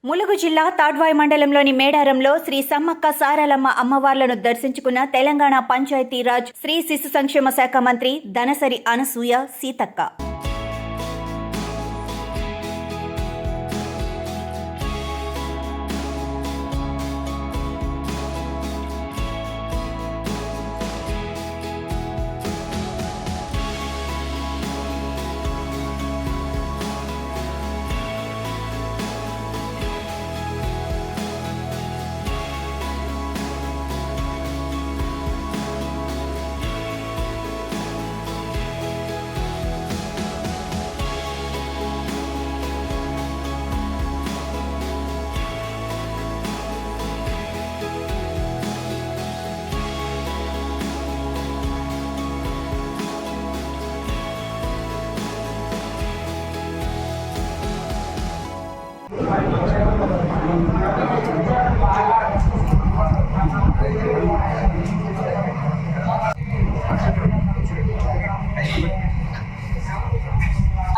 ములుగు జిల్లా తాడ్వాయి మండలంలోని మేడారంలో శ్రీ సమ్మక్క సారలమ్మ అమ్మవార్లను దర్శించుకున్న తెలంగాణ పంచాయతీరాజ్ శ్రీ శిశు సంక్షేమ శాఖ మంత్రి దనసరి అనసూయ సీతక్క.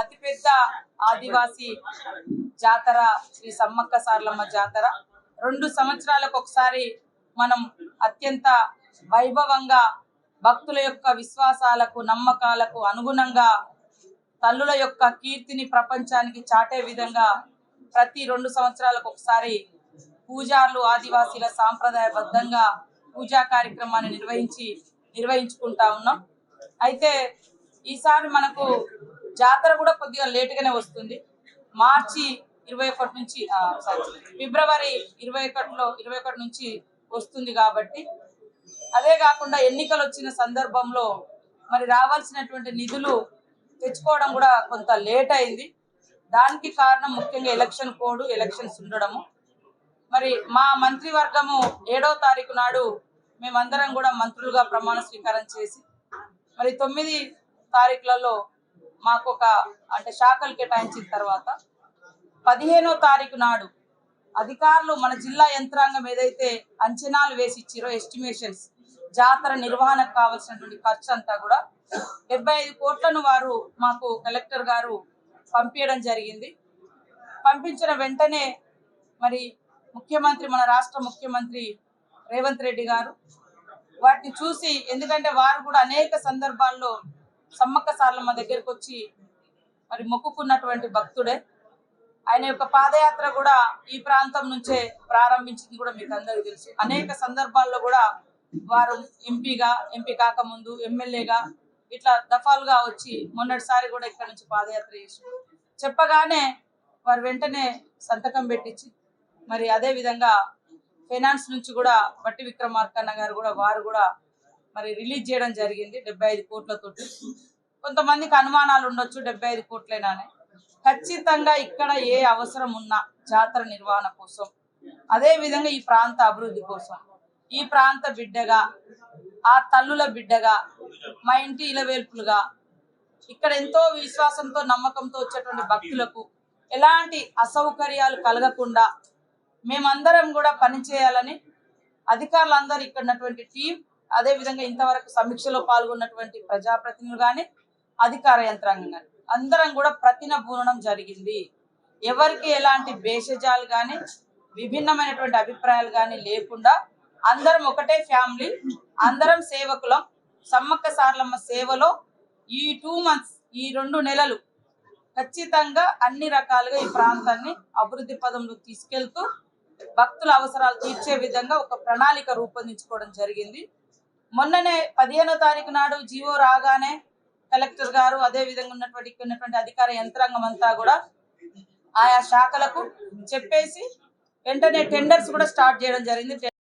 అతిపెద్ద ఆదివాసీ జాతర శ్రీ సమ్మక్క సారలమ్మ జాతర 2 సంవత్సరాలకు ఒకసారి మనం అత్యంత వైభవంగా భక్తుల యొక్క విశ్వాసాలకు నమ్మకాలకు అనుగుణంగా తల్లుల యొక్క కీర్తిని ప్రపంచానికి చాటే విధంగా ప్రతి 2 సంవత్సరాలకు ఒకసారి పూజారులు ఆదివాసీల సాంప్రదాయబద్ధంగా పూజా కార్యక్రమాన్ని నిర్వహించుకుంటా ఉన్నాం. అయితే ఈసారి మనకు జాతర కూడా కొద్దిగా లేటుగానే వస్తుంది. మార్చి 21 నుంచి ఫిబ్రవరి 21 నుంచి వస్తుంది కాబట్టి, అదే కాకుండా ఎన్నికలు వచ్చిన సందర్భంలో మరి రావాల్సినటువంటి నిధులు తెచ్చుకోవడం కూడా కొంత లేట్ అయింది. దానికి కారణం ముఖ్యంగా ఎలక్షన్ కోడ్, ఎలక్షన్స్ ఉండడము. మరి మా మంత్రివర్గము 7వ తారీఖు నాడు మేమందరం కూడా మంత్రులుగా ప్రమాణ స్వీకారం చేసి మరి 9 తారీఖులలో మాకు అంటే శాఖలు కేటాయించిన తర్వాత 15వ తారీఖు నాడు అధికారులు మన జిల్లా యంత్రాంగం ఏదైతే అంచనాలు వేసి ఇచ్చిరో ఎస్టిమేషన్స్ జాతర నిర్వహణకు కావాల్సినటువంటి ఖర్చు అంతా కూడా 75 కోట్లను వారు మాకు కలెక్టర్ గారు పంపించడం జరిగింది. పంపించిన వెంటనే మరి ముఖ్యమంత్రి, మన రాష్ట్ర ముఖ్యమంత్రి రేవంత్ రెడ్డి గారు వాటిని చూసి, ఎందుకంటే వారు కూడా అనేక సందర్భాల్లో సమ్మక్క సారలమ్మ దగ్గరికి వచ్చి మరి మొక్కుకున్నటువంటి భక్తుడే. ఆయన యొక్క పాదయాత్ర కూడా ఈ ప్రాంతం నుంచే ప్రారంభించింది కూడా మీకు అందరికీ తెలుసు. అనేక సందర్భాల్లో కూడా వారు ఎంపీ కాకముందు ఎమ్మెల్యేగా ఇట్లా దఫాలుగా వచ్చి మొన్నటిసారి కూడా ఇక్కడ నుంచి పాదయాత్ర చేసి చెప్పగానే వారు వెంటనే సంతకం పెట్టించి మరి అదే విధంగా ఫైనాన్స్ నుంచి కూడా బట్టి విక్రమార్కన్న గారు కూడా వారు కూడా మరి రిలీజ్ చేయడం జరిగింది 75 కోట్లతోటి. కొంతమందికి అనుమానాలు ఉండొచ్చు 75 కోట్లేనానే. ఖచ్చితంగా ఇక్కడ ఏ అవసరం ఉన్నా జాతర నిర్వహణ కోసం, అదే విధంగా ఈ ప్రాంత అభివృద్ధి కోసం, ఈ ప్రాంత బిడ్డగా, ఆ తల్లుల బిడ్డగా, మా ఇంటి ఇలవేల్పులుగా ఇక్కడ ఎంతో విశ్వాసంతో నమ్మకంతో వచ్చేటువంటి భక్తులకు ఎలాంటి అసౌకర్యాలు కలగకుండా మేమందరం కూడా పనిచేయాలని అధికారులందరూ ఇక్కడ ఉన్నటువంటి టీం, అదే విధంగా ఇంతవరకు సమీక్షలో పాల్గొన్నటువంటి ప్రజాప్రతినిధులు కానీ అధికార యంత్రాంగం కానీ అందరం కూడా ప్రతినబూనడం జరిగింది. ఎవరికి ఎలాంటి భేషజాలు కానీ విభిన్నమైనటువంటి అభిప్రాయాలు కానీ లేకుండా అందరం ఒకటే ఫ్యామిలీ, అందరం సేవకులం. సమ్మక్క సారలమ్మ సేవలో ఈ 2 months, ఈ 2 నెలలు ఖచ్చితంగా అన్ని రకాలుగా ఈ ప్రాంతాన్ని అభివృద్ధి పదంలో తీసుకెళ్తూ భక్తుల అవసరాలు తీర్చే విధంగా ఒక ప్రణాళిక రూపొందించుకోవడం జరిగింది. మొన్ననే 15వ తారీఖు నాడు జీవో రాగానే కలెక్టర్ గారు, అదే విధంగా ఉన్నటువంటి అధికార యంత్రాంగం అంతా కూడా ఆయా శాఖలకు చెప్పేసి వెంటనే టెండర్స్ కూడా స్టార్ట్ చేయడం జరిగింది.